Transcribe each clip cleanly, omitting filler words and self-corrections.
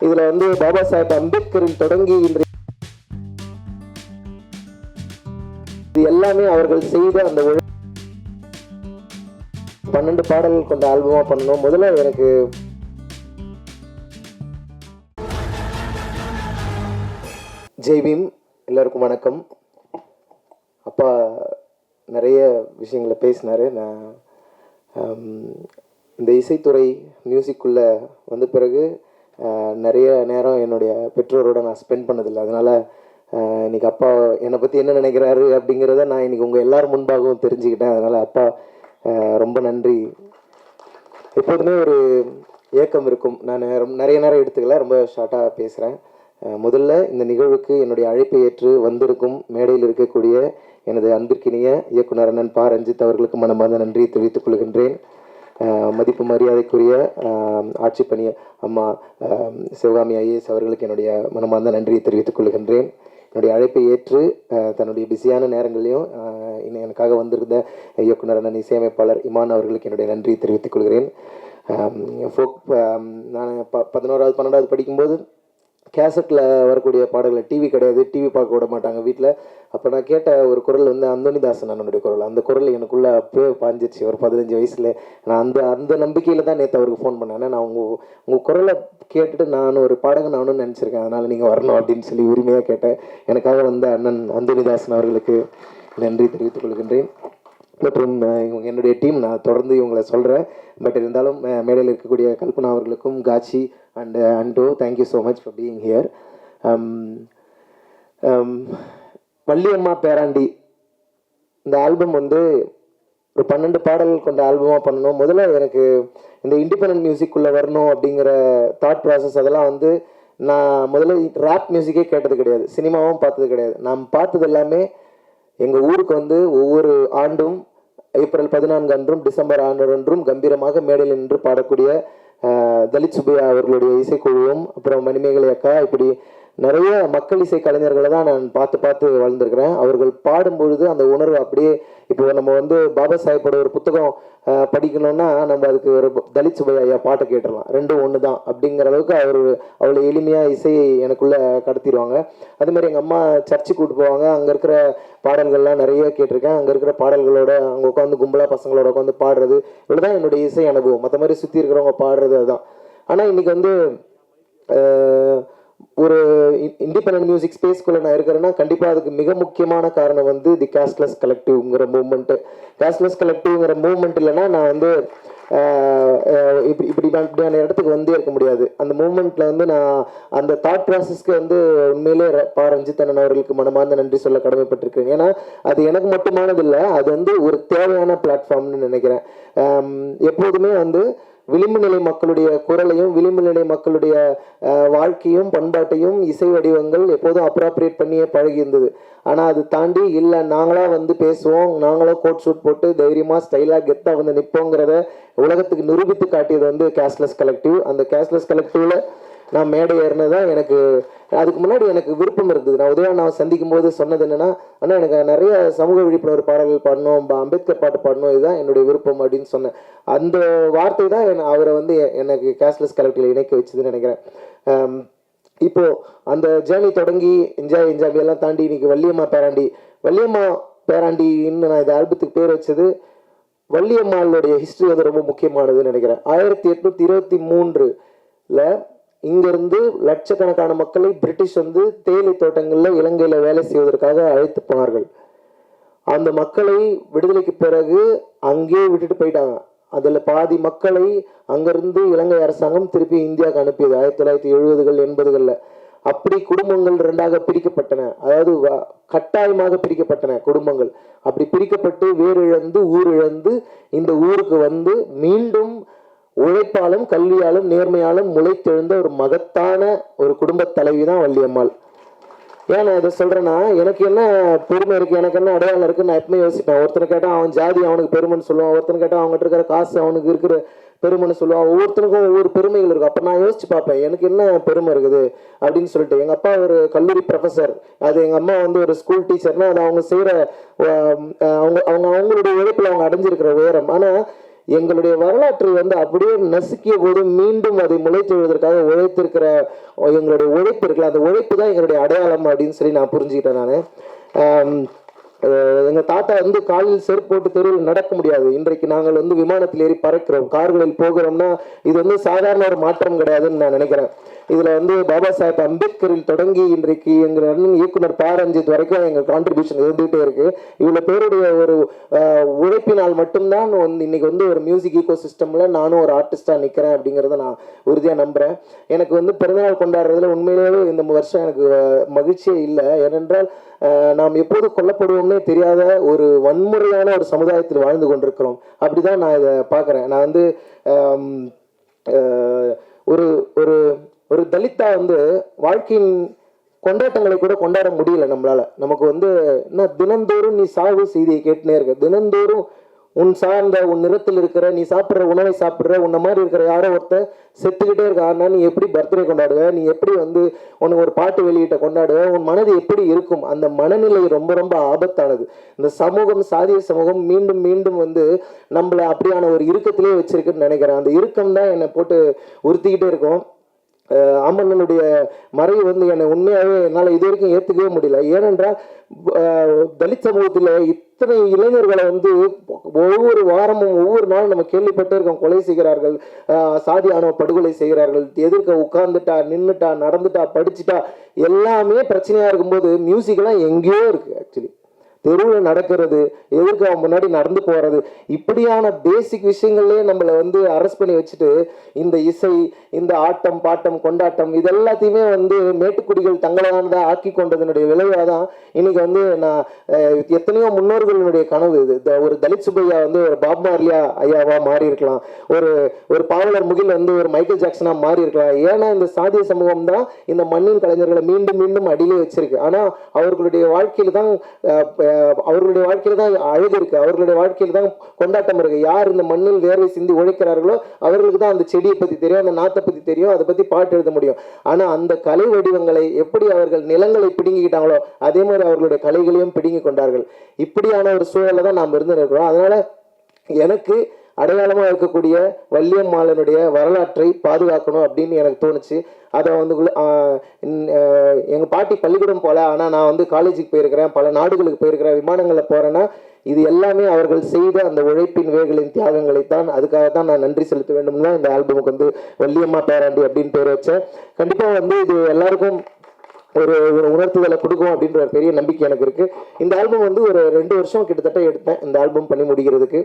இதில் வந்து பாபா சாஹேப் அம்பேத்கரின் தொடங்கி இன்று இது எல்லாமே அவர்கள் செய்த அந்த 12 பாடல்கள் கொண்ட ஆல்பமாக பண்ணணும். முதல்ல எனக்கு ஜெய் பீம், எல்லாருக்கும் வணக்கம். அப்பா நிறைய விஷயங்களை பேசினார். நான் இந்த இசைத்துறை மியூசிக்குள்ளே வந்த பிறகு நிறைய நேரம் என்னுடைய பெற்றோரோடு நான் ஸ்பெண்ட் பண்ணதில்லை. அதனால் இன்றைக்கி அப்பா என்னை பற்றி என்ன நினைக்கிறாரு அப்படிங்கிறத நான் இன்றைக்கி உங்கள் எல்லோரும் முன்பாகவும் தெரிஞ்சுக்கிட்டேன். அதனால் அப்பா ரொம்ப நன்றி. எப்போதுமே ஒரு ஏக்கம் இருக்கும். நான் நிறைய நேரம் எடுத்துக்கல, ரொம்ப ஷார்ட்டாக பேசுகிறேன். முதல்ல இந்த நிகழ்வுக்கு என்னுடைய அழைப்பை ஏற்று வந்திருக்கும் மேடையில் இருக்கக்கூடிய எனது அன்பிற்கினிய இயக்குனர் அண்ணன் பா ரஞ்சித் அவர்களுக்கு மனமார்ந்த நன்றியை தெரிவித்துக் கொள்கின்றேன். மதிப்பு மரியாதைக்குரிய ஆட்சி பணி அம்மா சிவகாமி ஐஏஎஸ் அவர்களுக்கு என்னுடைய மனமார்ந்த நன்றியை தெரிவித்துக் கொள்கின்றேன். என்னுடைய அழைப்பை ஏற்று தன்னுடைய பிஸியான நேரங்களையும் எனக்காக வந்திருந்த இயக்குனர் அண்ணன் இசையமைப்பாளர் இமான் அவர்களுக்கு என்னுடைய நன்றியை தெரிவித்துக் கொள்கிறேன். நான் 11வது 12வது படிக்கும்போது கேசட்டில் வரக்கூடிய பாடல்கள், டிவி கிடையாது, டிவி பார்க்க விட மாட்டாங்க வீட்டில். அப்போ நான் கேட்ட ஒரு குரல் வந்து அந்தோனிதாசன் அண்ணனுடைய குரல். அந்த குரல் எனக்குள்ளே அப்பவே பாஞ்சிச்சு ஒரு 15 வயசில். நான் அந்த நம்பிக்கையில் தான் நேற்று அவருக்கு ஃபோன் பண்ணேன். நான் உங்கள் குரலை கேட்டுட்டு நான் ஒரு பாடகன் ஆகணும்னு நினச்சிருக்கேன், அதனால் நீங்கள் வரணும் அப்படின்னு சொல்லி உரிமையாக கேட்டேன். எனக்காக வந்த அண்ணன் அந்தோனிதாசன் அவர்களுக்கு நன்றி தெரிவித்துக் கொள்கின்றேன். மற்றும் என்னுடைய டீம், நான் தொடர்ந்து இவங்களை சொல்கிறேன். பட் இருந்தாலும் மேடையில் இருக்கக்கூடிய கல்பனா அவர்களுக்கும் காட்சி and Anto, thank you so much for being here. Valliyamma பேராண்டி இந்த ஆல்பம் வந்து ஒரு 12 பாடல்கள் கொண்ட ஆல்பமாக பண்ணணும். முதல்ல எனக்கு இந்த இண்டிபெண்டன்ட் மியூசிக்குள்ளே வரணும் அப்படிங்கிற தாட் ப்ராசஸ் அதெல்லாம் வந்து நான் முதல்ல ரேப் மியூசிக்கே கேட்டது கிடையாது, சினிமாவும் பார்த்தது கிடையாது. நான் பார்த்தது எல்லாமே எங்கள் ஊருக்கு வந்து ஒவ்வொரு ஆண்டும் ஏப்ரல் 14 அன்றும் டிசம்பர் 6 அன்றும் கம்பீரமாக மேடையில் நின்று பாடக்கூடிய தலித் சுப்பையா அவர்களுடைய இசைக்குழுவும், அப்புறம் மணிமேகலை அக்கா, இப்படி நிறைய மக்கள் இசை கலைஞர்களை தான் நான் பார்த்து வளர்ந்துருக்கிறேன். அவர்கள் பாடும்பொழுது அந்த உணர்வு அப்படியே, இப்போ நம்ம வந்து பாபா சாஹேப்போட ஒரு புத்தகம் படிக்கணும்னா நம்ம அதுக்கு ஒரு தலித் சுப்பையா ஐயா பாட்டை கேட்டுடலாம், ரெண்டும் ஒன்று தான் அப்படிங்கிற அளவுக்கு அவ்வளோ எளிமையாக இசையை எனக்குள்ளே கடத்திடுவாங்க. அதுமாதிரி எங்கள் அம்மா சர்ச்சுக்கு கூப்பிட்டு போவாங்க, அங்கே இருக்கிற பாடல்கள்லாம் நிறைய கேட்டிருக்கேன். அங்கே இருக்கிற பாடல்களோட அங்கே உட்காந்து கும்பலாக பசங்களோட உட்காந்து பாடுறது, இவ்வளோதான் என்னுடைய இசை அனுபவம். மற்ற மாதிரி சுற்றி இருக்கிறவங்க பாடுறது அதுதான். ஆனால் இன்றைக்கி வந்து ஒரு இண்டிபெண்டன்ட் மியூசிக் ஸ்பேஸ்க்குள்ளே நான் இருக்கிறேன்னா கண்டிப்பாக அதுக்கு மிக முக்கியமான காரணம் வந்து தி கேஷ்லெஸ் கலெக்டிவ்ங்கிற மூவ்மெண்ட்டு. கேஷ்லெஸ் கலெக்டிவ்ங்கிற மூவ்மெண்ட் இல்லைன்னா நான் வந்து இப்படியான இடத்துக்கு வந்தே இருக்க முடியாது. அந்த மூவ்மெண்ட்டில் வந்து நான் அந்த தாட் ப்ராசஸ்க்கு வந்து உண்மையிலே பா ரஞ்சித் அண்ணன் அவர்களுக்கு மனமார்ந்த நன்றி சொல்ல கடமைப்பட்டிருக்கேன். ஏன்னா அது எனக்கு மட்டுமானது இல்லை, அது வந்து ஒரு தேவையான பிளாட்ஃபார்ம்னு நினைக்கிறேன். எப்போதுமே வந்து விளிம்பு நிலை மக்களுடைய குரலையும் விளிம்பு நிலை மக்களுடைய வாழ்க்கையும் பண்பாட்டையும் இசை வடிவங்கள் எப்போதும் அப்ராப்ரியேட் பண்ணியே பழகி இருந்தது. ஆனால் அது தாண்டி இல்லை நாங்களாக வந்து பேசுவோம், நாங்களும் கோட் ஷூட் போட்டு தைரியமாக ஸ்டைலாக கெத்தாக வந்து நிற்போங்கிறத உலகத்துக்கு நிரூபித்து காட்டியது வந்து கேஷ்லெஸ் கலெக்டிவ். அந்த கேஷ்லெஸ் கலெக்டிவில் நான் மேடை ஏறினதான் எனக்கு அதுக்கு முன்னாடி எனக்கு விருப்பம் இருந்தது. நான் உதயண்ணாவை சந்திக்கும் போது சொன்னது என்னென்னா, ஆனால் எனக்கு நிறைய சமூக விழிப்புணர்வு பாடல்கள் பாடணும், அம்பேத்கர் பாட்டு பாடணும், இதுதான் என்னுடைய விருப்பம் அப்படின்னு சொன்னேன். அந்த வார்த்தை தான் அவரை வந்து எனக்கு கேஷ்லெஸ் கலெக்டிவில் இணைக்க வச்சுதுன்னு நினைக்கிறேன். இப்போது அந்த ஜேர்னி தொடங்கி என்ஜாய் எல்லாம் தாண்டி இன்றைக்கி வள்ளியம்மா பேராண்டின்னு நான் இந்த ஆல்பத்துக்கு பேர் வச்சது. வள்ளியம்மாளுடைய ஹிஸ்ட்ரி வந்து ரொம்ப முக்கியமானதுன்னு நினைக்கிறேன். 1823 இங்கிருந்து லட்சக்கணக்கான மக்களை பிரிட்டிஷ் வந்து தேயிலை தோட்டங்களில் இலங்கையில் வேலை செய்வதற்காக அழைத்து போனார்கள். அந்த மக்களை விடுதலைக்கு பிறகு அங்கே விட்டுட்டு போயிட்டாங்க. அதில் பாதி மக்களை அங்கிருந்து இலங்கை அரசாங்கம் திருப்பி இந்தியாவுக்கு அனுப்பியது 1970கள் 80களில். அப்படி குடும்பங்கள் 2ஆக பிரிக்கப்பட்டன, அதாவது கட்டாயமாக பிரிக்கப்பட்டன குடும்பங்கள். அப்படி பிரிக்கப்பட்டு வேறு இழந்து ஊர் இழந்து இந்த ஊருக்கு வந்து மீண்டும் உழைப்பாலும் கல்வியாலும் நேர்மையாலும் முளைத்தெழுந்த ஒரு மகத்தான ஒரு குடும்ப தலைவி தான் வள்ளியம்மாள். ஏன் நான் இதை சொல்கிறேன்னா, எனக்கு என்ன பெருமை இருக்குது, எனக்கு என்ன அடையாளம் இருக்குன்னு நான் எப்பவுமே யோசிப்பேன். ஒருத்தனை கேட்டால் அவன் ஜாதி அவனுக்கு பெருமைன்னு சொல்லுவான், ஒருத்தனை கேட்டால் அவங்ககிட்ட இருக்கிற காசு அவனுக்கு இருக்கிற பெருமைன்னு சொல்லுவான். ஒவ்வொருத்தனுக்கும் ஒவ்வொரு பெருமைகள் இருக்கும். அப்போ நான் யோசிச்சு பார்ப்பேன் எனக்கு என்ன பெருமை இருக்குது அப்படின்னு சொல்லிட்டு. எங்கள் அப்பா ஒரு கல்லூரி ப்ரொஃபஸர், அது எங்கள் அம்மா வந்து ஒரு ஸ்கூல் டீச்சர்னா அது அவங்க செய்கிற அவங்களுடைய உழைப்பில் அவங்க அடைஞ்சிருக்கிற உயரம். ஆனால் எங்களுடைய வரலாற்றை வந்து அப்படியே நசுக்கிய போது மீண்டும் அதை முளைத்தெழுவதற்காக உழைத்திருக்கிற எங்களுடைய உழைப்பு இருக்குல்ல, அந்த உழைப்பு தான் எங்களுடைய அடையாளம் அப்படின்னு சொல்லி நான் புரிஞ்சுக்கிட்டேன். நான் எங்கள் தாத்தா வந்து காலில் செருப்பு போட்டு தெருவில் நடக்க முடியாது. இன்றைக்கு நாங்கள் வந்து விமானத்தில் ஏறி பறக்கிறோம், கார்களில் போகிறோம்னா இது வந்து சாதாரண ஒரு மாற்றம் கிடையாதுன்னு நான் நினைக்கிறேன். இதில் வந்து பாபா சாஹேப் அம்பேத்கரில் தொடங்கி இன்றைக்கு எங்கள் அண்ணன் இயக்குனர் ப. ரஞ்சித் வரைக்கும் எங்கள் கான்ட்ரிபியூஷன் இருந்துகிட்டே இருக்கு. இவ்வளோ பேருடைய ஒரு உழைப்பினால் மட்டும்தான் வந்து இன்னைக்கு வந்து ஒரு மியூசிக் ஈகோ சிஸ்டமில் நானும் ஒரு ஆர்டிஸ்டாக நிற்கிறேன் அப்படிங்கிறத நான் உறுதியாக நம்புகிறேன். எனக்கு வந்து பிறந்தநாள் கொண்டாடுறதுல உண்மையிலேயே இந்த வருஷம் எனக்கு மகிழ்ச்சியே இல்லை. ஏனென்றால் நாம் எப்போது கொல்லப்படுவோம்னே தெரியாத ஒரு வன்முறையான ஒரு சமுதாயத்தில் வாழ்ந்து கொண்டிருக்கிறோம். அப்படிதான் நான் இதை பார்க்குறேன். நான் வந்து ஒரு ஒரு ஒரு தலித்தா வந்து வாழ்க்கையின் கொண்டாட்டங்களை கூட கொண்டாட முடியல நம்மளால. நமக்கு வந்து என்ன, தினந்தோறும் நீ சாவு செய்தியை கேட்டுனே இருக்க, தினந்தோறும் உன் சார்ந்த உன் நிறத்தில் இருக்கிற நீ சாப்பிட்ற உணவை சாப்பிட்ற உன்ன மாதிரி இருக்கிற யாரோ ஒருத்தர் செத்துக்கிட்டே இருக்காருன்னா நீ எப்படி பர்த்டே கொண்டாடுவ, நீ எப்படி வந்து உனக்கு ஒரு பாட்டு வெளியிட்ட கொண்டாடுவ, உன் மனது எப்படி இருக்கும்? அந்த மனநிலை ரொம்ப ரொம்ப ஆபத்தானது. இந்த சமூகம், சாதிய சமூகம் மீண்டும் மீண்டும் வந்து நம்மளை அப்படியான ஒரு இறுக்கத்திலே வச்சிருக்குன்னு நினைக்கிறேன். அந்த இறுக்கம் தான் என்னை போட்டு உறுத்திக்கிட்டே இருக்கும். ஆமண்ணனுடைய மறைவு வந்து என்னை உண்மையாகவே என்னால் இது வரைக்கும் ஏற்றுக்கவே முடியல. ஏனென்றால் தலித் சமூகத்தில் இத்தனை இளைஞர்களை வந்து ஒவ்வொரு வாரமும் ஒவ்வொரு நாளும் நம்ம கேள்விப்பட்டே இருக்கோம், கொலை செய்கிறார்கள், சாதி ஆணவ படுகொலை செய்கிறார்கள். எதிர்க்க உட்கார்ந்துட்டா, நின்றுட்டா, நடந்துட்டா, படிச்சுட்டா எல்லாமே பிரச்சனையாக இருக்கும்போது மியூசிக்கெல்லாம் எங்கேயோ இருக்குது. ஆக்சுவலி தெருவில் நடக்கிறது, எதிர்க்க அவன் முன்னாடி நடந்து போகிறது, இப்படியான பேசிக் விஷயங்கள்லேயே நம்மளை வந்து அரெஸ்ட் பண்ணி வச்சுட்டு இந்த இசை, இந்த ஆட்டம் பாட்டம் கொண்டாட்டம் இது எல்லாத்தையுமே வந்து மேட்டுக்குடிகள் தங்களானதாக ஆக்கி கொண்டதனுடைய விளைவாக தான் இன்னைக்கு வந்து நான் எத்தனையோ முன்னோர்களுடைய கனவு இது. ஒரு தலித் சுப்பையா வந்து ஒரு பாப் மார்லியா ஐயாவா மாறி இருக்கலாம், ஒரு பாவலர் முகில் வந்து ஒரு மைக்கேல் ஜாக்சனா மாறி இருக்கலாம். ஏன்னா இந்த சாதிய சமூகம் தான் இந்த மண்ணின் கலைஞர்களை மீண்டும் மீண்டும் அடியிலே வச்சிருக்கு. ஆனால் அவர்களுடைய வாழ்க்கையில் தான் அழகு இருக்கு, அவர்களுடைய வாழ்க்கையில் தான் கொண்டாட்டம் இருக்கு. யார் இந்த மண்ணில் வேர்வை சிந்தி உழைக்கிறார்களோ அவர்களுக்கு தான் அந்த செடியை பத்தி தெரியும், அந்த நாத்தை பத்தி தெரியும், அதை பத்தி பாட்டு எழுத முடியும். ஆனா அந்த கலை வடிவங்களை எப்படி அவர்கள் நிலங்களை பிடுங்கிக்கிட்டாங்களோ அதே மாதிரி அவர்களுடைய கலைகளையும் பிடுங்கி கொண்டார்கள். இப்படியான ஒரு சூழலை தான் நாம் இருந்து இருக்கிறோம். அதனால எனக்கு அடையாளமாக இருக்கக்கூடிய வள்ளியம்மாளனுடைய வரலாற்றை பாதுகாக்கணும் அப்படின்னு எனக்கு தோணுச்சு. அதை வந்து எங்கள் பாட்டி பள்ளிக்கூடம் போல, ஆனால் நான் வந்து காலேஜுக்கு போயிருக்கிறேன், பல நாடுகளுக்கு போயிருக்கிறேன், விமானங்களில் போகிறேன்னா இது எல்லாமே அவர்கள் செய்த அந்த உழைப்பின் வேர்களின் தியாகங்களைத்தான். அதுக்காக தான் நான் நன்றி செலுத்த வேண்டும்னா இந்த ஆல்பமுக்கு வந்து வள்ளியம்மா பேராண்டி அப்படின்னு பேர் வச்சேன். கண்டிப்பாக வந்து இது எல்லாருக்கும் ஒரு உணர்த்துதலை கொடுக்கும் அப்படின்ற ஒரு பெரிய நம்பிக்கை எனக்கு இருக்குது. இந்த ஆல்பம் வந்து ஒரு 2 வருஷம் கிட்டத்தட்ட எடுத்தேன் இந்த ஆல்பம் பண்ணி முடிக்கிறதுக்கு.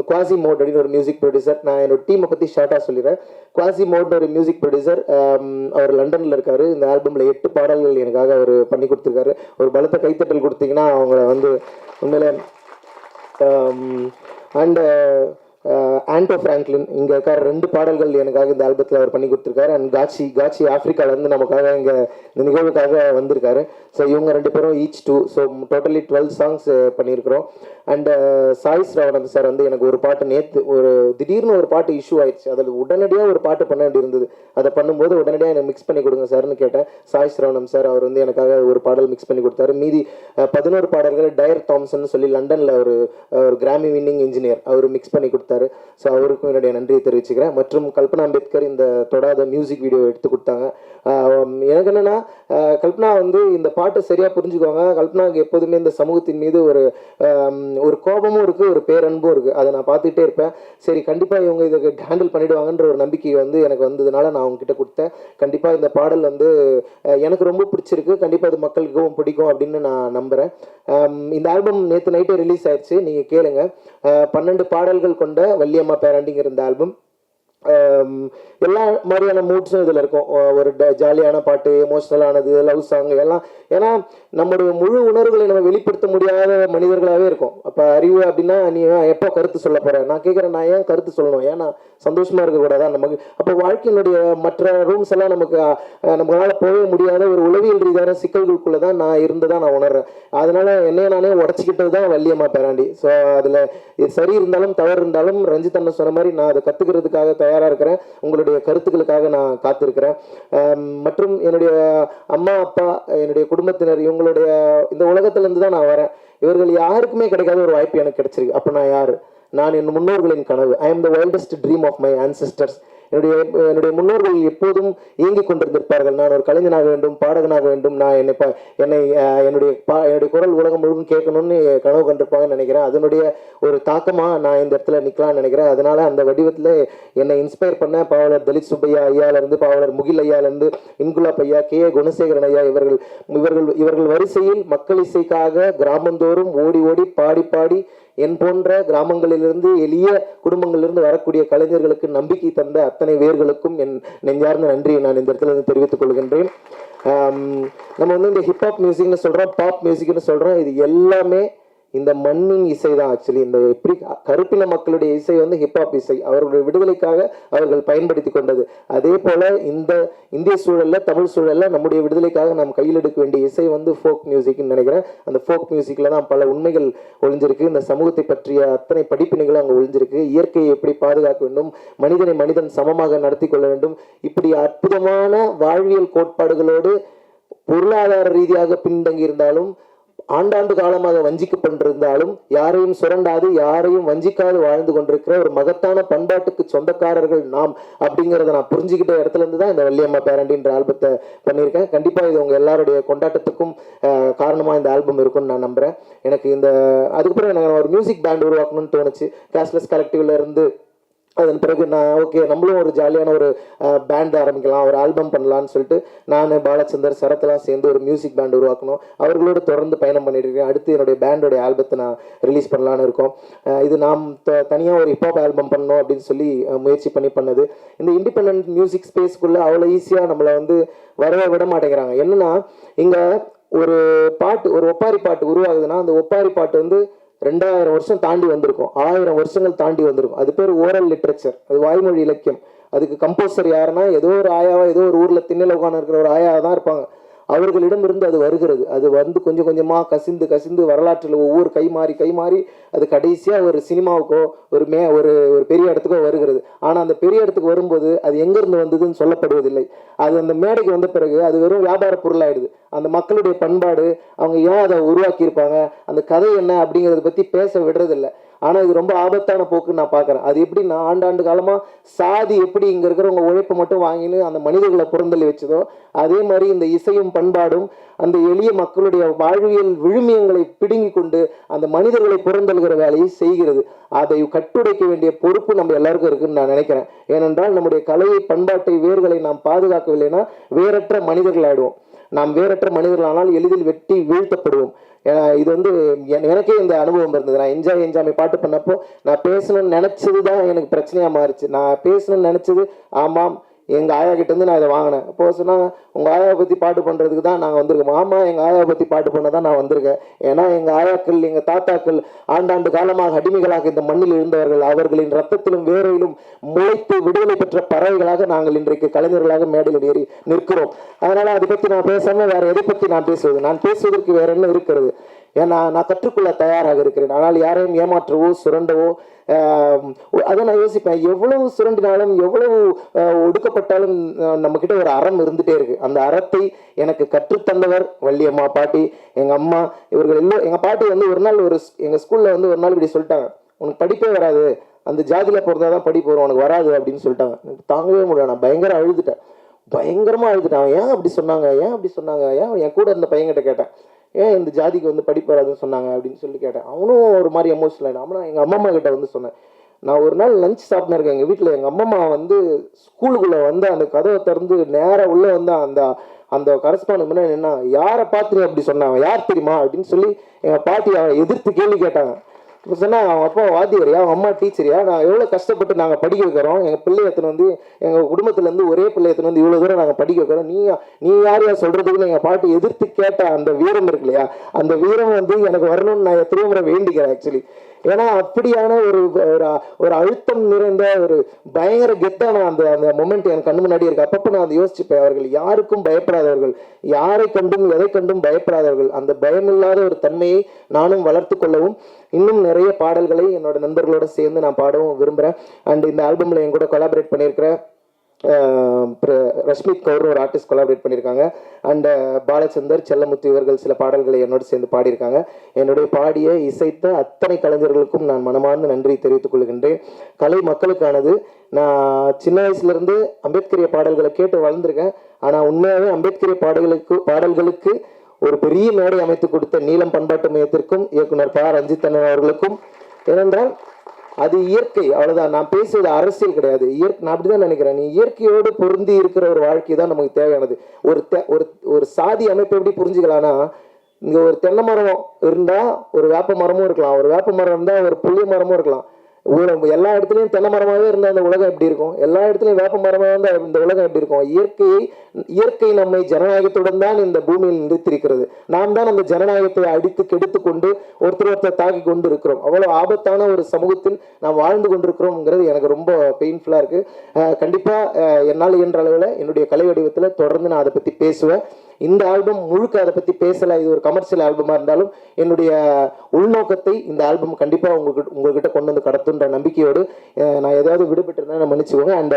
குவாசி மோட் அப்படின்னு ஒரு மியூசிக் ப்ரொடியூசர், நான் என்னோட டீமை பற்றி ஷார்ட்டாக சொல்லிடுறேன். குவாசி மோட்னு ஒரு மியூசிக் ப்ரொடியூசர், அவர் லண்டனில் இருக்கார். இந்த ஆல்பமில் 8 பாடல்கள் எனக்காக அவர் பண்ணி கொடுத்துருக்காரு. ஒரு பலத்த கைத்தட்டல் கொடுத்தீங்கன்னா அவங்கள வந்து உண்மையில அண்ட் ஆண்டோ பிராங்க்லின் இங்கே இருக்கார். 2 பாடல்கள் எனக்காக இந்த ஆல்பத்தில் அவர் பண்ணி கொடுத்துருக்காரு. அண்ட் காட்சி ஆஃப்ரிக்காவிலேருந்து நமக்காக இங்கே இந்த நிகழ்வுக்காக வந்திருக்காரு. ஸோ இவங்க 2 பேரும் ஈச் 2, ஸோ டோட்டலி 12 சாங்ஸ் பண்ணியிருக்கிறோம். அண்ட் சாய் ஸ்ரவணன் சார் வந்து எனக்கு ஒரு பாட்டு நேற்று திடீர்னு ஒரு பாட்டு இஷ்யூ ஆயிடுச்சு, அதில் உடனடியாக ஒரு பாட்டு பண்ண வேண்டி இருந்தது. அதை பண்ணும்போது உடனடியாக எனக்கு மிக்ஸ் பண்ணி கொடுங்க சார்னு கேட்டேன். சாய் ஸ்ரவணன் சார் அவர் வந்து எனக்காக ஒரு பாடல் மிக்ஸ் பண்ணி கொடுத்தாரு. மீதி 11 பாடல்கள் டயர் தாம்சன் சொல்லி லண்டனில் ஒரு கிராமி வின்னிங் இன்ஜினியர் அவர் மிக்ஸ் பண்ணி கொடுத்தாரு. ஸோ அவருக்கும் என்னுடைய நன்றியை தெரிவிச்சுக்கிறேன். மற்றும் கல்பனா அம்பேத்கர் இந்த தொடாத மியூசிக் வீடியோ எடுத்து கொடுத்தாங்க. எனக்கு என்னென்னா கல்பனா வந்து இந்த பாட்டை சரியாக புரிஞ்சுக்குவாங்க. கல்பனாவுக்கு எப்போதுமே இந்த சமூகத்தின் மீது ஒரு கோபமும் இருக்குது, ஒரு பேரன்பும் இருக்குது. அதை நான் பார்த்துட்டே இருப்பேன். சரி கண்டிப்பாக இவங்க இதை ஹேண்டில் பண்ணிவிடுவாங்கன்ற ஒரு நம்பிக்கை வந்து எனக்கு வந்ததுனால நான் அவங்ககிட்ட கொடுத்தேன். கண்டிப்பாக இந்த பாடல் வந்து எனக்கு ரொம்ப பிடிச்சிருக்கு, கண்டிப்பாக இது மக்களுக்கும் பிடிக்கும் அப்படின்னு நான் நம்புகிறேன். இந்த ஆல்பம் நேற்று நைட்டே ரிலீஸ் ஆயிடுச்சு, நீங்கள் கேளுங்க. 12 பாடல்கள் கொண்ட வள்ளியம்மா பேராண்டிங்கிற இந்த ஆல்பம் எல்லா மாதிரியான மூட்ஸும் இதில் இருக்கும். ஒரு ஜாலியான பாட்டு, எமோஷ்னலானது, லவ் சாங் எல்லாம். ஏன்னா நம்முடைய முழு உணர்வுகளை நம்ம வெளிப்படுத்த முடியாத மனிதர்களாகவே இருக்கும். அப்போ அறிவு அப்படின்னா நீ எப்போ கருத்து சொல்ல போகிற, நான் கேட்குறேன், நான் ஏன் கருத்து சொல்லணும், ஏன்னா சந்தோஷமாக இருக்கக்கூடாதா நமக்கு? அப்போ வாழ்க்கையினுடைய மற்ற ரூம்ஸ் எல்லாம் நம்மளால் போகவே முடியாத ஒரு உளவியல் ரீதியான சிக்கல்களுக்குள்ளே தான் நான் இருந்ததாக நான் உணர்றேன். அதனால் என்னைய நானே உடச்சிக்கிட்டது தான் வள்ளியம்மா பேராண்டி. ஸோ அதில் இது சரி இருந்தாலும் தவறு இருந்தாலும் ரஞ்சித் அண்ணன் சொன்ன மாதிரி நான் அதை கற்றுக்கிறதுக்காக தயாராக இருக்கிறேன். உங்களுடைய கருத்துக்களுக்காக நான் காத்திருக்கிறேன். மற்றும் என்னுடைய அம்மா அப்பா, என்னுடைய குடும்பத்தினர், இவங்களுடைய இந்த உலகத்திலேருந்து தான் நான் வரேன். இவர்கள் யாருக்குமே கிடைக்காத ஒரு வாய்ப்பு எனக்கு கிடைச்சிருக்கு. அப்போ நான் யார்? நான் என் முன்னோர்களின் கனவு. I am the wildest dream of my ancestors. என்னுடைய முன்னோர்கள் எப்போதும் இயங்கிக் கொண்டிருந்திருப்பார்கள். நான் ஒரு கலைஞனாக வேண்டும், பாடகனாக வேண்டும், நான் என்னுடைய குரல் உலகம் முழுவதும் கேட்கணும்னு கனவு கண்டிருப்பாங்கன்னு நினைக்கிறேன். அதனுடைய ஒரு தாக்கமாக நான் இந்த இடத்துல நிற்கலாம்னு நினைக்கிறேன். அதனால அந்த வடிவத்தில் என்னை இன்ஸ்பயர் பண்ண பாவலர் தலித் சுப்பையா ஐயாவிலிருந்து, பாவலர் முகில் ஐயாவிலிருந்து, இன்குலாப் ஐயா, கே குணசேகரன் ஐயா, இவர்கள் வரிசையில் மக்கள் இசைக்காக கிராமந்தோறும் ஓடி ஓடி பாடி பாடி என் போன்ற கிராமங்களிலிருந்து எளிய குடும்பங்களிலிருந்து வரக்கூடிய கலைஞர்களுக்கு நம்பிக்கை தந்த அத்தனை வேர்களுக்கும் என் நெஞ்சார்ந்த நன்றியை நான் இந்த இடத்துல தெரிவித்துக் கொள்கின்றேன். நம்ம வந்து இந்த ஹிப்ஹாப் மியூசிக்னு சொல்கிறோம், பாப் மியூசிக்னு சொல்கிறோம், இது எல்லாமே இந்த மண்ணின் இசை தான். ஆக்சுவலி இந்த எப்படி கருப்பின மக்களுடைய இசை வந்து ஹிப்ஹாப் இசை அவர்களுடைய விடுதலைக்காக அவர்கள் பயன்படுத்தி கொண்டது. அதே போல இந்த இந்திய சூழல்ல, தமிழ் சூழல்ல நம்முடைய விடுதலைக்காக நாம் கையில் எடுக்க வேண்டிய இசை வந்து ஃபோக் மியூசிக்னு நினைக்கிறேன். அந்த ஃபோக் மியூசிக்ல தான் பல உண்மைகள் ஒளிஞ்சிருக்கு. இந்த சமூகத்தை பற்றிய அத்தனை படிப்பினைகளும் அங்கே ஒளிஞ்சிருக்கு. இயற்கையை எப்படி பாதுகாக்க வேண்டும், மனிதனை மனிதன் சமமாக நடத்தி கொள்ள வேண்டும், இப்படி அற்புதமான வாழ்வியல் கோட்பாடுகளோடு பொருளாதார ரீதியாக பின்தங்கி இருந்தாலும், ஆண்டாண்டு காலமாக வஞ்சிக்கப்பட்டிருந்தாலும், யாரையும் சுரண்டாது யாரையும் வஞ்சிக்காது வாழ்ந்து கொண்டிருக்கிற ஒரு மகத்தான பண்பாட்டுக்கு சொந்தக்காரர்கள் நாம் அப்படிங்கிறத நான் புரிஞ்சுக்கிட்ட இடத்துல இருந்து தான் இந்த வள்ளியம்மா பேரண்டின்ற ஆல்பத்தை பண்ணியிருக்கேன். கண்டிப்பாக இது உங்கள் எல்லாருடைய கொண்டாட்டத்துக்கும் காரணமாக இந்த ஆல்பம் இருக்கும்னு நான் நம்புகிறேன். எனக்கு அதுக்கப்புறம் எனக்கு ஒரு மியூசிக் பேண்ட் உருவாக்கணும்னு தோணுச்சு. கேஷ்லெஸ் கலெக்டிவ்ல இருந்து அதன் பிறகு நான் ஓகே நம்மளும் ஒரு ஜாலியான ஒரு பேண்ட் ஆரம்பிக்கலாம், ஒரு ஆல்பம் பண்ணலான்னு சொல்லிட்டு நான் பாலச்சந்தர் சரத்தெல்லாம் சேர்ந்து ஒரு மியூசிக் பேண்ட் உருவாக்கணும். அவர்களோடு தொடர்ந்து பயணம் பண்ணிட்டு இருக்கேன். அடுத்து என்னுடைய பேண்டோடைய ஆல்பத்தை நான் ரிலீஸ் பண்ணலான்னு இருக்கோம். இது நாம் தனியாக ஒரு ஹிப்ஹாப் ஆல்பம் பண்ணணும் அப்படின்னு சொல்லி முயற்சி பண்ணது. இந்த இண்டிபெண்ட் மியூசிக் ஸ்பேஸ்க்குள்ளே அவ்வளோ ஈஸியாக நம்மளை வந்து வரவே விட மாட்டேங்கிறாங்க. என்னன்னா இங்கே ஒரு பாட்டு, ஒரு ஒப்பாரி பாட்டு உருவாகுதுன்னா அந்த ஒப்பாரி பாட்டு வந்து 2000 வருஷம் தாண்டி வந்திருக்கும், 1000 வருஷங்கள் தாண்டி வந்திருக்கும். அது பேர் ஓரல் லிட்ரேச்சர், அது வாய்மொழி இலக்கியம். அதுக்கு கம்போசர் யாருன்னா ஏதோ ஒரு ஆயாவா, ஏதோ ஒரு ஊரில் திண்ணில் உட்காந்து இருக்கிற ஒரு ஆயாவா தான் இருப்பாங்க. அவர்களிடமிருந்து அது வருகிறது. அது வந்து கொஞ்சம் கொஞ்சமாக கசிந்து வரலாற்றில் ஒவ்வொரு கை மாறி அது கடைசியாக ஒரு சினிமாவுக்கோ ஒரு பெரிய இடத்துக்கோ வருகிறது. ஆனால் அந்த பெரிய இடத்துக்கு வரும்போது அது எங்கேருந்து வந்ததுன்னு சொல்லப்படுவதில்லை. அது அந்த மேடைக்கு வந்த பிறகு அது வெறும் வியாபார பொருளாயிடுது. அந்த மக்களுடைய பண்பாடு, அவங்க ஏன் அதை உருவாக்கியிருப்பாங்க, அந்த கதை என்ன அப்படிங்கிறத பற்றி பேச விடுறதில்லை. ஆனால் இது ரொம்ப ஆபத்தான போக்குன்னு நான் பார்க்குறேன். அது எப்படின்னா ஆண்டாண்டு காலமாக சாதி எப்படி இங்கே இருக்கிறவங்க உழைப்பை மட்டும் வாங்கின்னு அந்த மனிதர்களை புறந்தள்ளி வச்சதோ, அதே மாதிரி இந்த இசையும் பண்பாடும் அந்த எளிய மக்களுடைய வாழ்வியல் விழுமியங்களை பிடுங்கி கொண்டு அந்த மனிதர்களை புறந்தள்ளுகிற வேலையை செய்கிறது. அதை கட்டுடைக்க வேண்டிய பொறுப்பு நம்ம எல்லாருக்கும் இருக்குன்னு நான் நினைக்கிறேன். ஏனென்றால் நம்முடைய கலையை, பண்பாட்டை, வேர்களை நாம் பாதுகாக்கவில்லைன்னா வேறற்ற மனிதர்கள் ஆயிடுவோம். நாம் வேறற்ற மனிதர்களானால் எளிதில் வெட்டி வீழ்த்தப்படுவோம். இது வந்து எனக்கே இந்த அனுபவம் இருந்தது. நான் என்ஜாய் பாட்டு பண்ணப்போ நான் பேசணும்னு நினைச்சது தான் எனக்கு பிரச்சனையா மாறிச்சு. நான் பேசணும்னு நினைச்சது ஆமாம் எங்கள் ஆயா கிட்டேருந்து நான் இதை வாங்கினேன். அப்போ சொன்னாங்க, உங்கள் ஆயாவை பற்றி பாட்டு பண்ணுறதுக்கு தான் நாங்கள் வந்திருக்கோம். ஆமாம், எங்கள் ஆயாவை பற்றி பாட்டு பண்ண தான் நான் வந்திருக்கேன். ஏன்னா எங்கள் ஆயாக்கள், எங்கள் தாத்தாக்கள் ஆண்டாண்டு காலமாக அடிமைகளாக இந்த மண்ணில் இருந்தவர்கள். அவர்களின் ரத்தத்திலும் வேரையிலும் முளைத்து விடுதலை பெற்ற பறவைகளாக நாங்கள் இன்றைக்கு கலைஞர்களாக மேடையில் ஏறி நிற்கிறோம். அதனால் அதை பற்றி நான் பேசாமல் வேறு எதை பற்றி நான் பேசுவது? நான் பேசுவதற்கு வேற என்ன இருக்கிறது? ஏன்னா நான் கற்றுக்கொள்ள தயாராக இருக்கிறேன். ஆனால் யாரையும் ஏமாற்றவோ சுரண்டவோ அதை நான் யோசிப்பேன். எவ்வளவு சுரண்டினாலும் எவ்வளவு ஒடுக்கப்பட்டாலும் நம்மக்கிட்ட ஒரு அறம் இருந்துகிட்டே இருக்குது. அந்த அறத்தை எனக்கு கற்றுத்தந்தவர் வள்ளியம்மா, பாட்டி, எங்கள் அம்மா, இவர்கள் எல்லாம். எங்கள் பாட்டி வந்து ஒரு நாள் எங்கள் ஸ்கூலில் வந்து ஒரு நாள் இப்படி சொல்லிட்டாங்க, உனக்கு படிப்பே வராது, அந்த ஜாதியில் பிறந்தா தான் படிப்பு வரும், உனக்கு வராது அப்படின்னு சொல்லிட்டாங்க. எனக்கு தாங்கவே முடியல. நான் பயங்கரமாக அழுதுட்டேன். ஏன் அப்படி சொன்னாங்க, ஏன் என் கூட இருந்த பையன்கிட்ட கேட்டேன், ஏன் இந்த ஜாதிக்கு வந்து படிப்பு வராதுன்னு சொன்னாங்க அப்படின்னு சொல்லி கேட்டேன். அவனும் ஒரு மாதிரி எமோஷனல் ஆகிடும். ஆனால் எங்கள் அம்மா கிட்ட வந்து சொன்னேன், நான் ஒரு நாள் லஞ்ச் சாப்பிட்னு இருக்கேன் எங்கள் வீட்டில். எங்கள் அம்மா வந்து ஸ்கூலுக்குள்ளே வந்து அந்த கதவை திறந்து நேராக உள்ளே வந்து அந்த கரஸ்பாண்ட் முன்னாடி என்ன, யாரை பார்த்து அப்படி சொன்னாங்க, யார் தெரியுமா அப்படின்னு சொல்லி எங்கள் பாட்டி அவரை எதிர்த்து கேள்வி கேட்டாங்க. இப்போ சொன்னால் அவங்க அப்பா வாத்தியாரியா, அவங்க அம்மா டீச்சரியா, நான் எவ்வளோ கஷ்டப்பட்டு நாங்கள் படிக்க வைக்கிறோம், எங்கள் பிள்ளை எத்தனை வந்து எங்கள் குடும்பத்துலேருந்து ஒரே பிள்ளை எத்தனை வந்து இவ்வளோ தூரம் நாங்கள் படிக்க வைக்கிறோம், நீ யார் சொல்கிறதுக்குன்னு எங்கள் பாட்டி எதிர்த்து கேட்ட அந்த வீரம் இருக்கு இல்லையா, அந்த வீரம் வந்து எனக்கு வரணும்னு நான் எத்தனையோ முறை வேண்டிக்கிறேன் ஆக்சுவலி. ஏன்னா அப்படியான ஒரு அழுத்தம் நிறைந்த ஒரு பயங்கர கெத்தான அந்த மொமெண்ட் என் கண்ணு முன்னாடி இருக்கு. அப்பப்போ நான் அதை யோசிச்சுப்பேன். அவர்கள் யாருக்கும் பயப்படாதவர்கள், யாரை கண்டும் எதை கண்டும் பயப்படாதவர்கள். அந்த பயமில்லாத ஒரு தன்மையை நானும் வளர்த்து கொள்ளவும் இன்னும் நிறைய பாடல்களை என்னோட நண்பர்களோட சேர்ந்து நான் பாடவும் விரும்புகிறேன். அண்ட் இந்த ஆல்பமில் என் கூட கொலாபரேட் பண்ணியிருக்கிற ரஷ்மித் கவுர் ஒரு ஆர்டிஸ்ட் கொலாபரேட் பண்ணியிருக்காங்க. அண்ட் பாலச்சந்தர், செல்லமுத்து இவர்கள் சில பாடல்களை என்னோடு சேர்ந்து பாடியிருக்காங்க. என்னுடைய பாடிய இசைத்த அத்தனை கலைஞர்களுக்கும் நான் மனமார்ந்த நன்றி தெரிவித்துக் கொள்கின்றேன். கலை மக்களுக்கானது. நான் சின்ன வயசுலேருந்து அம்பேத்கரிய பாடல்களை கேட்டு வளர்ந்துருக்கேன். ஆனால் உண்மையாகவே அம்பேத்கரிய பாடல்களுக்கு ஒரு பெரிய மேடை அமைத்து கொடுத்த நீலம் பண்பாட்டு மையத்திற்கும் இயக்குனர் ப. ரஞ்சித் அண்ணன் அவர்களுக்கும். ஏனென்றால் அது இயற்கை, அவ்வளோதான். நான் பேசுவது அரசியல் கிடையாது. நான் அப்படிதான் நினைக்கிறேன். நீ இயற்கையோடு பொருந்தி இருக்கிற ஒரு வாழ்க்கை தான் நமக்கு தேவையானது. ஒரு சாதி அமைப்பு எப்படி புரிஞ்சுக்கலாம்னா, இங்கே ஒரு தென்னை மரம் இருந்தால் ஒரு வேப்ப மரமும் இருக்கலாம், ஒரு வேப்ப மரம் இருந்தால் ஒரு புளிய மரமும் இருக்கலாம். எல்லா இடத்துலையும் தென்னை மரமாகவே இருந்தால் இந்த உலகம் எப்படி இருக்கும்? எல்லா இடத்துலையும் வேப்ப மரமாக இருந்தால் இந்த உலகம் எப்படி இருக்கும்? இயற்கை நம்மை ஜனநாயகத்துடன் தான் இந்த பூமியில் நிறுத்திருக்கிறது. நாம் தான் அந்த ஜனநாயகத்தை அடித்து கெடுத்து கொண்டு ஒருத்தர் தாக்கி கொண்டு இருக்கிறோம். அவ்வளோ ஆபத்தான ஒரு சமூகத்தில் நாம் வாழ்ந்து கொண்டிருக்கிறோம்ங்கிறது எனக்கு ரொம்ப பெயின்ஃபுல்லாக இருக்குது. கண்டிப்பாக என்னால் இயன்ற அளவில் என்னுடைய கலை வடிவத்தில் தொடர்ந்து நான் அதை பற்றி பேசுவேன். இந்த ஆல்பம் முழுக்க அதை பற்றி பேசலை. இது ஒரு கமர்ஷியல் ஆல்பமாக இருந்தாலும் என்னுடைய உள்நோக்கத்தை இந்த ஆல்பம் கண்டிப்பாக உங்ககிட்ட கொண்டு வந்து கடத்துன்ற நம்பிக்கையோடு நான் ஏதாவது விடுபட்டிருந்தேன் நான் மன்னிச்சுக்கோங்க. அண்ட்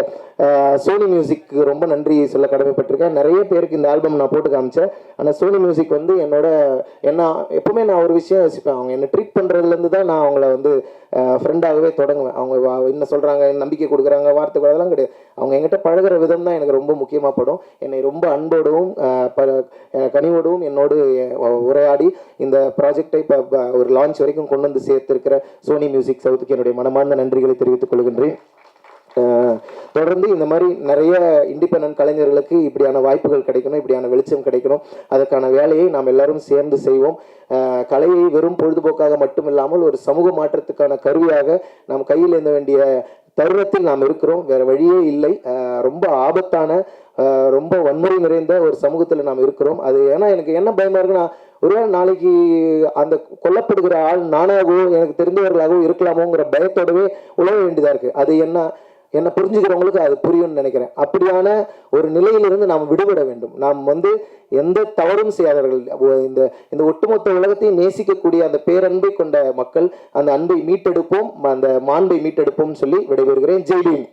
சோனி மியூசிக் ரொம்ப நன்றி சொல்ல கடமைப்பட்டிருக்கேன். நிறைய பேருக்கு இந்த ஆல்பம் நான் போட்டு காமிச்சேன். ஆனால் சோனி மியூசிக் வந்து என்ன எப்பவுமே நான் ஒரு விஷயம் யோசிப்பேன். அவங்க என்னை ட்ரீட் பண்ணுறதுலேருந்து தான் நான் அவங்கள வந்து ஃப்ரெண்டாகவே தொடங்குவேன். அவங்க என்ன சொல்கிறாங்க, நம்பிக்கை கொடுக்குறாங்க, வார்த்தை அதெல்லாம் கிடையாது. அவங்க என்கிட்ட பழகிற விதம் தான் எனக்கு ரொம்ப முக்கியமாக படும். என்னை ரொம்ப அன்போடவும் கனிவோடவும் என்னோடு உரையாடி இந்த ப்ராஜெக்டை இப்போ ஒரு லான்ச் வரைக்கும் கொண்டு வந்து சேர்த்திருக்கிற சோனி மியூசிக் சவுத்துக்கு என்னுடைய மனமார்ந்த நன்றிகளை தெரிவித்துக் கொள்கின்றேன். தொடர்ந்து இந்த மாதிரி நிறைய இண்டிபெண்டன்ட் கலைஞர்களுக்கு இப்படியான வாய்ப்புகள் கிடைக்கணும், இப்படியான வெளிச்சம் கிடைக்கணும். அதற்கான வேலையை நாம் எல்லாரும் சேர்ந்து செய்வோம். கலையை வெறும் பொழுதுபோக்காக மட்டுமில்லாமல் ஒரு சமூக மாற்றத்துக்கான கருவியாக நாம் கையில் ஏந்த வேண்டிய தருணத்தில் நாம் இருக்கிறோம். வேற வழியே இல்லை. ரொம்ப ஆபத்தான, ரொம்ப வன்முறை நிறைந்த ஒரு சமூகத்தில் நாம் இருக்கிறோம். அது ஏன்னா எனக்கு என்ன பயமா இருக்குன்னா, ஒருவேளை நாளைக்கு அந்த கொல்லப்படுகிற ஆள் நானாகவோ எனக்கு தெரிந்தவர்களாகவோ இருக்கலாமோங்கிற பயத்தோடவே உழவ வேண்டியதாக இருக்குது. அது என்ன புரிஞ்சுக்கிறவங்களுக்கு அது புரியும்னு நினைக்கிறேன். அப்படியான ஒரு நிலையிலிருந்து நாம் விடுபட வேண்டும். நாம் வந்து எந்த தவறும் செய்யாதவர்கள். இந்த ஒட்டுமொத்த உலகத்தையும் நேசிக்கக்கூடிய அந்த பேரன்பை கொண்ட மக்கள். அந்த அன்பை மீட்டெடுப்போம், அந்த மாண்பை மீட்டெடுப்போம் சொல்லி விடைபெறுகிறேன். ஜெய் பீம்.